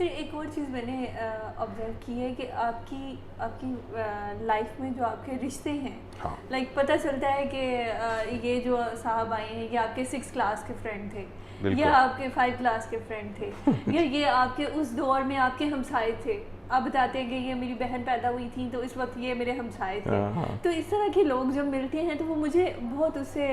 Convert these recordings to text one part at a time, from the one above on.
Sir एक और चीज़ मैंने ऑब्जर्व की है कि आपकी आपकी लाइफ में जो आपके रिश्ते हैं, हाँ लाइक पता चलता है कि ये जो साहब आए हैं ये आपके 6 क्लास के फ्रेंड थे, या बिल्कुल। आपके 5 क्लास के फ्रेंड थे, या ये आपके उस दौर में आपके हमसाए थे। आप बताते हैं कि ये मेरी बहन पैदा हुई थी तो इस वक्त ये मेरे हमसाए थे। हाँ तो इस तरह के लोग जब मिलते हैं तो वो मुझे बहुत उससे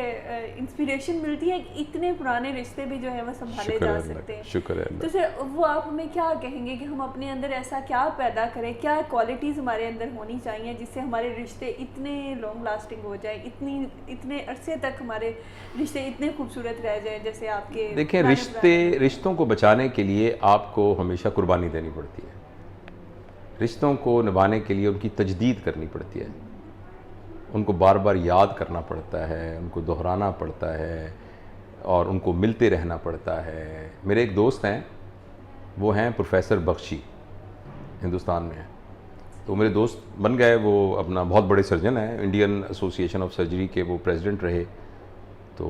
इंस्पिरेशन मिलती है कि इतने पुराने रिश्ते भी जो है वो संभाले शुक्र जा है अल्लाह सकते का, हैं। शुक्र है तो अल्लाह सर वो आप हमें क्या कहेंगे कि हम अपने अंदर ऐसा क्या पैदा करें, क्या क्वालिटीज़ हमारे अंदर होनी चाहिए जिससे हमारे रिश्ते इतने लॉन्ग लास्टिंग हो जाए, इतने अरसे तक हमारे रिश्ते इतने खूबसूरत रह जाए जैसे आपके देखिए, रिश्तों को बचाने के लिए आपको हमेशा कुर्बानी देनी पड़ती है। रिश्तों को निभाने के लिए उनकी तजदीद करनी पड़ती है, उनको बार बार याद करना पड़ता है, उनको दोहराना पड़ता है और उनको मिलते रहना पड़ता है। मेरे एक दोस्त हैं, वो हैं प्रोफेसर बख्शी, हिंदुस्तान में हैं। तो मेरे दोस्त बन गए, वो अपना बहुत बड़े सर्जन हैं, इंडियन एसोसिएशन ऑफ सर्जरी के वो प्रेसिडेंट रहे। तो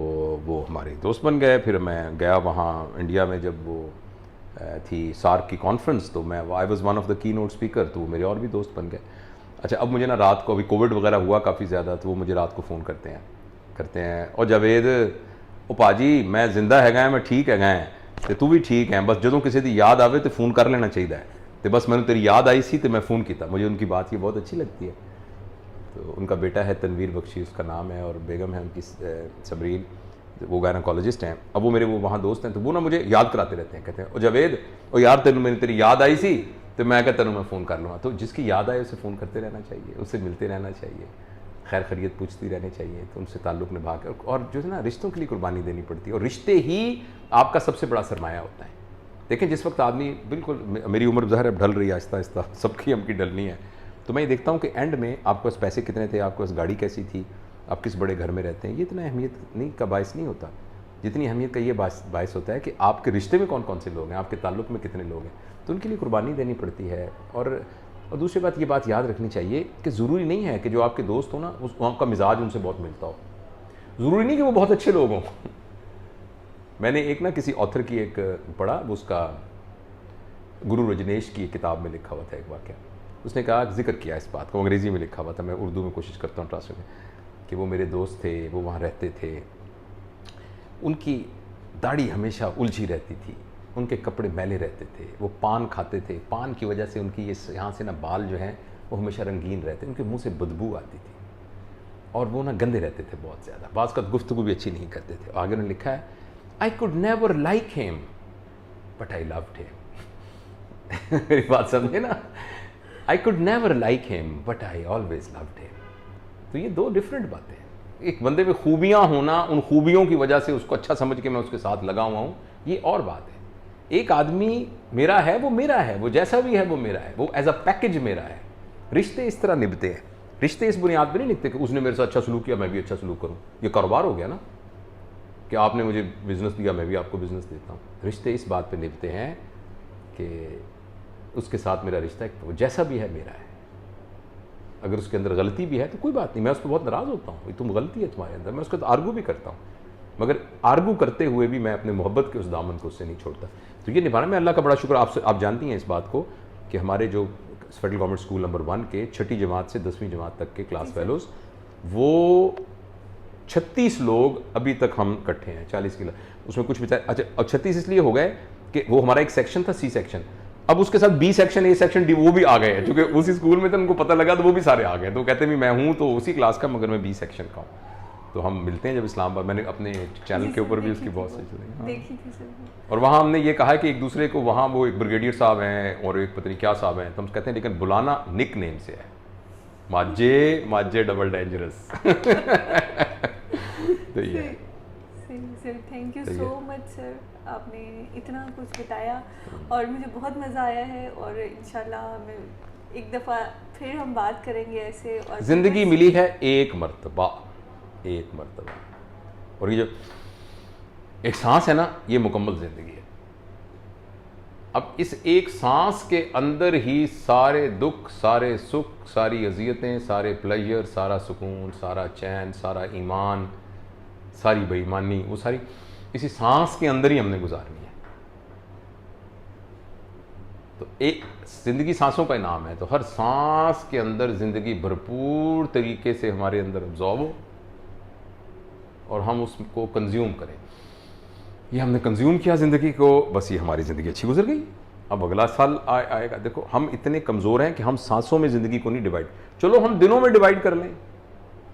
वो हमारे दोस्त बन गए। फिर मैं गया वहाँ इंडिया में, जब वो थी सार्क की कॉन्फ्रेंस, तो मैं I was one of the key note speaker, तो मेरे और भी दोस्त बन गए। अच्छा, अब मुझे ना रात को, अभी कोविड वगैरह हुआ काफ़ी ज़्यादा, तो वो मुझे रात को फ़ोन करते हैं और जावेद ओ पाजी मैं जिंदा है, मैं ठीक है, तो तू भी ठीक है, बस ਜਦੋਂ ਕਿਸੇ ਦੀ याद आवे तो फ़ोन कर लेना चाहिए। तो बस मैंने तेरी याद आई सी तो मैं फ़ोन किया। मुझे उनकी बात ये बहुत अच्छी लगती है। तो उनका बेटा है तनवीर बख्शी, उसका नाम है, और बेगम है उनकी सबरीन, वो गायनोकोलॉजिस्ट हैं। अब वो मेरे वो वहाँ दोस्त हैं, तो वो ना मुझे याद कराते रहते हैं, कहते हैं ओ जावेद ओ यार तेन मैंने तेरी याद आई सी तो मैं क्या तेन मैं फ़ोन कर लूँगा। तो जिसकी याद आए उसे फ़ोन करते रहना चाहिए, उससे मिलते रहना चाहिए, खैर खैरियत पूछती रहनी चाहिए, तो उनसे ताल्लुक़ निभा के, और जो है ना रिश्तों के लिए कुर्बानी देनी पड़ती है, और रिश्ते ही आपका सबसे बड़ा सरमाया होता है। देखें, जिस वक्त आदमी बिल्कुल, मेरी उम्र ज़ाहिर अब ढल रही है आहिस्ता आहिस्ता, सबकी हमकी ढलनी है, तो मैं ये देखता हूँ कि एंड में आपके पास पैसे कितने थे, आपके पास गाड़ी कैसी थी, आप किस बड़े घर में रहते हैं, ये इतना अहमियत नहीं का बायस नहीं होता। जितनी अहमियत का ये बायस होता है कि आपके रिश्ते में कौन कौन से लोग हैं, आपके ताल्लुक़ में कितने लोग हैं, तो उनके लिए कुर्बानी देनी पड़ती है। और दूसरी बात, ये बात याद रखनी चाहिए कि ज़रूरी नहीं है कि जो आपके दोस्त हो ना, आपका मिजाज उनसे बहुत मिलता हो, ज़रूरी नहीं कि वो बहुत अच्छे लोग हों। मैंने एक ना किसी ऑथर की एक पढ़ा, वो उसका गुरु रजनेश की किताब में लिखा हुआ था एक वाक़या। उसने कहा, जिक्र किया इस बात को, अंग्रेज़ी में लिखा हुआ था, मैं उर्दू में कोशिश करता हूँ ट्रांसलेट में, कि वो मेरे दोस्त थे, वो वहाँ रहते थे, उनकी दाढ़ी हमेशा उलझी रहती थी, उनके कपड़े मैले रहते थे, वो पान खाते थे, पान की वजह से उनकी ये यहाँ से ना बाल जो हैं वो हमेशा रंगीन रहते, उनके मुंह से बदबू आती थी, और वो ना गंदे रहते थे बहुत ज़्यादा, बाज़ का गुफ्तगू भी अच्छी नहीं करते थे। आगे उन्होंने लिखा है, I could never like him but I loved him. मेरी बात समझे ना, I could never like him but I always loved him. तो ये दो डिफरेंट बातें हैं। एक बंदे में खूबियाँ होना, उन खूबियों की वजह से उसको अच्छा समझ के मैं उसके साथ लगा हुआ हूँ, ये और बात है। एक आदमी मेरा है, वो मेरा है, वो जैसा भी है वो मेरा है, वो एज अ पैकेज मेरा है। रिश्ते इस तरह निभते हैं, रिश्ते इस बुनियाद पर नहीं निभते कि उसने मेरे साथ अच्छा सलूक किया मैं भी अच्छा सलूक करूँ। ये कारोबार हो गया ना, कि आपने मुझे बिज़नेस दिया मैं भी आपको बिज़नेस देता हूँ। रिश्ते इस बात पे निभते हैं कि उसके साथ मेरा रिश्ता वो जैसा भी है मेरा है। अगर उसके अंदर गलती भी है तो कोई बात नहीं, मैं उस पर बहुत नाराज़ होता हूँ, तुम गलती है तुम्हारे अंदर, मैं उसके तो आर्गू भी करता हूँ, मगर आर्गू करते हुए भी मैं अपने मोहब्बत के उस दामन को उससे नहीं छोड़ता। तो ये निभाना, मैं अल्लाह का बड़ा शुक्र, आपसे आप जानती हैं इस बात को कि हमारे जो फेडरल गवर्नमेंट स्कूल नंबर 1 के 6ठी जमात से 10वीं जमात तक के क्लास फेलोज़, वो 36 लोग अभी तक हम इकट्ठे हैं, 40 किलो उसमें कुछ बचा। अच्छा, अब 36 इसलिए हो गए कि वो हमारा एक सेक्शन था, सी सेक्शन, अब उसके साथ B section, A section, D, वो भी आ गए हैं, क्योंकि उसी स्कूल में तो उनको पता लगा तो वो भी सारे आ गए। तो कहते हैं मैं हूँ तो उसी क्लास का, मगर मैं बी सेक्शन का हूँ। तो हम मिलते हैं जब इस्लामाबाद, मैंने अपने चैनल के ऊपर भी उसकी बहुत सी देखी थी सर। और वहाँ हमने ये कहा कि एक दूसरे को, वहाँ वो एक ब्रिगेडियर साहब हैं और एक पता नहीं क्या साहब हैं, तो हम कहते हैं लेकिन बुलाना निक नेम से है, माजे डबल डेंजरस। तो ये sir thank you so much sir, आपने इतना कुछ बताया और मुझे बहुत मज़ा आया है, और इंशाल्लाह हमें एक दफ़ा फिर हम बात करेंगे ऐसे। और ज़िंदगी मिली है एक मर्तबा, और ये जो एक सांस है ना, ये मुकम्मल ज़िंदगी है। अब इस एक सांस के अंदर ही सारे दुख, सारे सुख, सारी अजियतें, सारे प्लेजर, सारा सुकून, सारा चैन, सारा ईमान, सारी बेईमानी, वो सारी इसी सांस के अंदर ही हमने गुजारनी है। तो एक ज़िंदगी सांसों का इनाम है, तो हर सांस के अंदर ज़िंदगी भरपूर तरीके से हमारे अंदर अब्जॉर्ब हो और हम उसको कंज्यूम करें। ये हमने कंज्यूम किया ज़िंदगी को, बस ये हमारी ज़िंदगी अच्छी गुजर गई। अब अगला साल आएगा। देखो हम इतने कमज़ोर हैं कि हम सांसों में ज़िंदगी को नहीं डिवाइड, चलो हम दिनों में डिवाइड कर लें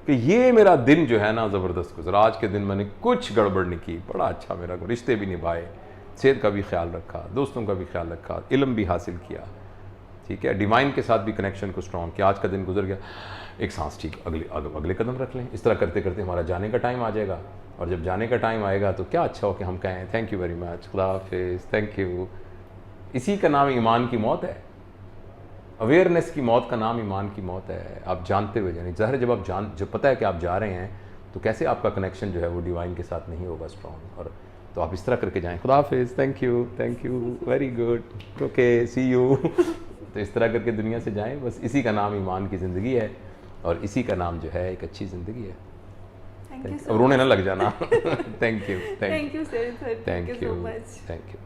कि ये मेरा दिन जो है ना ज़बरदस्त गुजरा, आज के दिन मैंने कुछ गड़बड़ नहीं की, बड़ा अच्छा मेरा रिश्ते भी निभाए, सेहत का भी ख्याल रखा, दोस्तों का भी ख्याल रखा, इल्म भी हासिल किया, ठीक है, डिवाइन के साथ भी कनेक्शन को स्ट्रॉन्ग किया, आज का दिन गुजर गया, एक सांस, ठीक, अगले कदम रख लें। इस तरह करते करते हमारा जाने का टाइम आ जाएगा, और जब जाने का टाइम आएगा तो क्या अच्छा हो कि हम कहें थैंक यू वेरी मच, खुदा हाफिज़, थैंक यू। इसी का नाम ईमान की मौत है। अवेयरनेस की मौत का नाम ईमान की मौत है। आप जानते हुए जाने, ज़ाहिर जब आप जब पता है कि आप जा रहे हैं तो कैसे आपका कनेक्शन जो है वो डिवाइन के साथ नहीं होगा स्ट्रॉन्ग, और तो आप इस तरह करके जाएं, खुदा हाफिज़, thank you, very good, okay, see you. तो इस तरह करके दुनिया से जाएं। बस इसी का नाम ईमान की ज़िंदगी है, और इसी का नाम जो है एक अच्छी ज़िंदगी है। थैंक यू अब रोने ना लग जाना। Thank you sir, thank you so much. Thank you.